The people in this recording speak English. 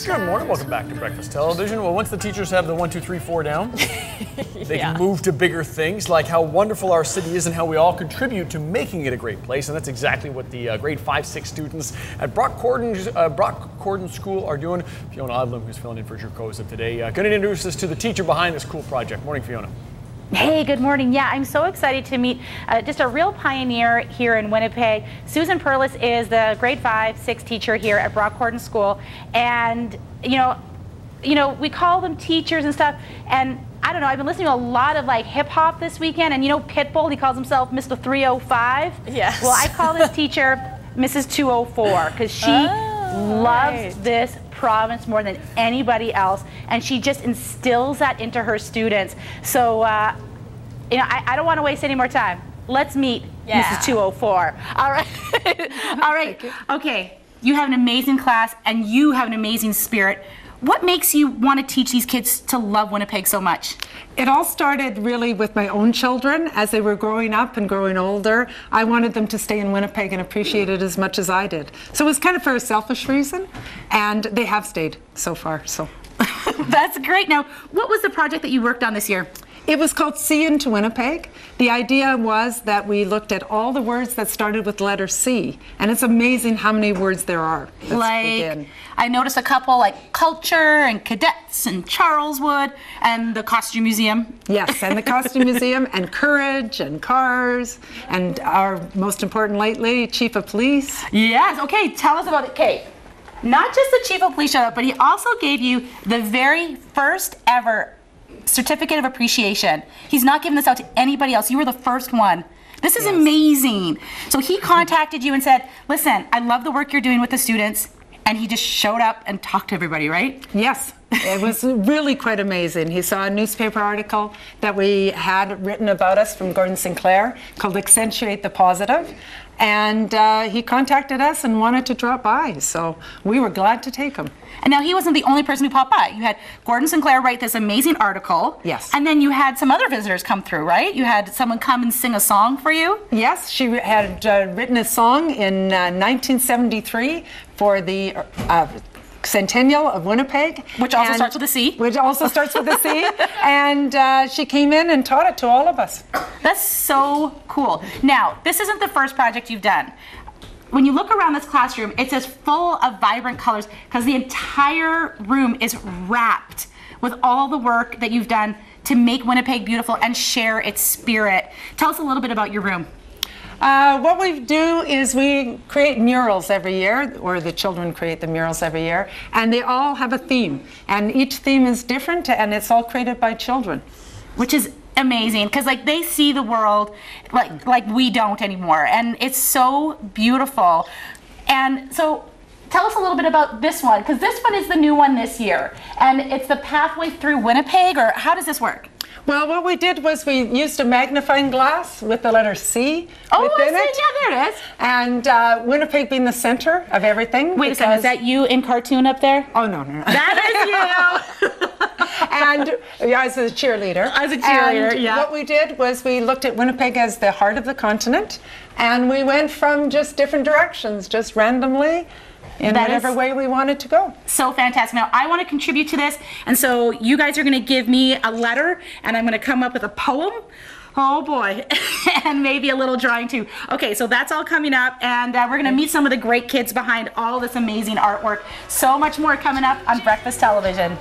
Good morning, welcome back to Breakfast Television. Well, once the teachers have the 1, 2, 3, 4 down, they can move to bigger things like how wonderful our city is and how we all contribute to making it a great place. And that's exactly what the grade 5-6 students at Corydon School are doing. Fiona Odlum, who's filling in for Jerkoza today, going to introduce us to the teacher behind this cool project. Morning, Fiona. Hey, good morning. Yeah, I'm so excited to meet just a real pioneer here in Winnipeg. Susan Perlis is the grade 5-6 teacher here at Corydon School, and you know, we call them teachers and stuff. And I don't know, I've been listening to a lot of like hip hop this weekend, and you know, Pitbull, he calls himself Mr. 305. Yes. Well, I call this teacher Mrs. 204 because she loves this province more than anybody else, and she just instills that into her students. So you know, I don't want to waste any more time. Let's meet Mrs. 204. All right. All right. Okay, you have an amazing class and you have an amazing spirit. What makes you want to teach these kids to love Winnipeg so much? It all started really with my own children. As they were growing up and growing older, I wanted them to stay in Winnipeg and appreciate it as much as I did. So it was kind of for a selfish reason, and they have stayed so far. So that's great. Now, what was the project that you worked on this year? It was called See Into Winnipeg. The idea was that we looked at all the words that started with the letter C, and it's amazing how many words there are. Like, I noticed a couple like culture and cadets and Charleswood and the costume museum. Yes, and the costume museum and courage and cars and our most important lately, chief of police. Yes, okay, tell us about it. Okay, not just the chief of police showed up, but he also gave you the very first ever certificate of appreciation. He's not giving this out to anybody else. You were the first one. This is amazing. So he contacted you and said, listen, I love the work you're doing with the students. And he just showed up and talked to everybody, right? Yes, it was really quite amazing. He saw a newspaper article that we had written about us from Gordon Sinclair called Accentuate the Positive. And he contacted us and wanted to drop by, so we were glad to take him. And now he wasn't the only person who popped by. You had Gordon Sinclair write this amazing article. Yes. And then you had some other visitors come through, right? You had someone come and sing a song for you? Yes, she had written a song in 1973 for the Centennial of Winnipeg. Which also starts with a C. Which also starts with a C. And she came in and taught it to all of us. That's so cool. Now, this isn't the first project you've done. When you look around this classroom, it's just full of vibrant colors because the entire room is wrapped with all the work that you've done to make Winnipeg beautiful and share its spirit. Tell us a little bit about your room. What we do is we create murals every year, or the children create the murals every year, and they all have a theme. And each theme is different, and it's all created by children. Which is amazing, because like they see the world like we don't anymore, and it's so beautiful. And so tell us a little bit about this one, because this one is the new one this year, and it's the Pathway Through Winnipeg, or how does this work? Well, what we did was we used a magnifying glass with the letter C within it. Yeah, there it is. And Winnipeg being the center of everything. Wait a second, is that you in cartoon up there? Oh, no, no. That is you! And as a cheerleader. As a cheerleader, and yeah. What we did was we looked at Winnipeg as the heart of the continent, and we went from just different directions, just randomly, in whatever way we wanted to go. So fantastic. Now, I want to contribute to this, and so you guys are going to give me a letter, and I'm going to come up with a poem. Oh boy, and maybe a little drawing too. Okay, so that's all coming up, and we're going to meet some of the great kids behind all this amazing artwork. So much more coming up on Breakfast Television.